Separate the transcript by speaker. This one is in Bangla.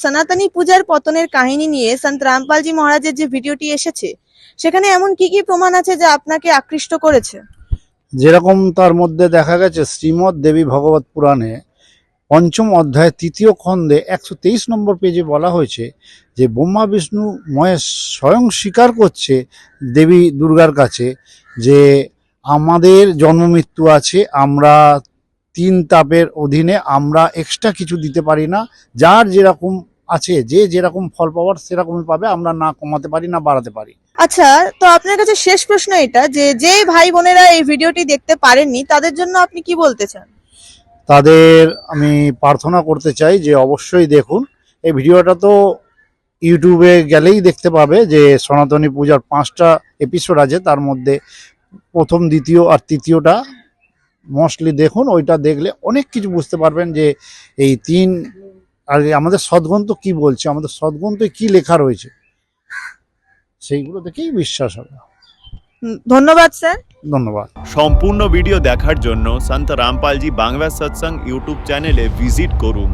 Speaker 1: সনাতনী পূজার পতনের কাহিনী নিয়ে সন্ত রামপালজি মহারাজের যে ভিডিওটি এসেছে, সেখানে এমন কি কি প্রমাণ আছে যা আপনাকে আকৃষ্ট করেছে?
Speaker 2: যেরকম তার মধ্যে দেখা গেছে শ্রীমৎ দেবী ভগবত পুরাণে পঞ্চম অধ্যায় তৃতীয় খণ্ডে 123 নম্বর পেজে বলা হয়েছে যে ব্রহ্মা বিষ্ণু মহেশ স্বয়ং স্বীকার করছে দেবী দুর্গার কাছে যে আমাদের জন্ম মৃত্যু আছে, আমরা তিন তাপের অধীনে আমরা এক্সট্রা কিছু দিতে পারি না, যার যেরকম আছে যে যেরকম ফল পাওয়ার সেরকমই পাবে, আমরা না কমাতে পারি না বাড়াতে পারি।
Speaker 1: আচ্ছা, তো আপনার কাছে শেষ প্রশ্ন এটা যে যে ভাই বোনেরা এই ভিডিওটি দেখতে পারেননি তাদের জন্য আপনি কি বলতে চান?
Speaker 2: তাদের আমি প্রার্থনা করতে চাই যে অবশ্যই দেখুন এই ভিডিওটা। তো ইউটিউবে গেলেই দেখতে পাবে যে সনাতনী পূজার 5টা এপিসোড আছে, তার মধ্যে প্রথম দ্বিতীয় আর তৃতীয়টা মোস্টলি দেখুন। ওইটা দেখলে অনেক কিছু বুঝতে পারবেন যে এই তিন আর আমাদের সদ্গ্রন্থ কি বলছে, আমাদের সদ্গ্রন্থে কি লেখা রয়েছে, সেইগুলো দেখেই বিশ্বাস হবে।
Speaker 1: ধন্যবাদ স্যার।
Speaker 2: ধন্যবাদ।
Speaker 3: সম্পূর্ণ ভিডিও দেখার জন্য সন্ত রামপালজি বাংলা সৎসঙ্গ ইউটিউব চ্যানেলে ভিজিট করুন।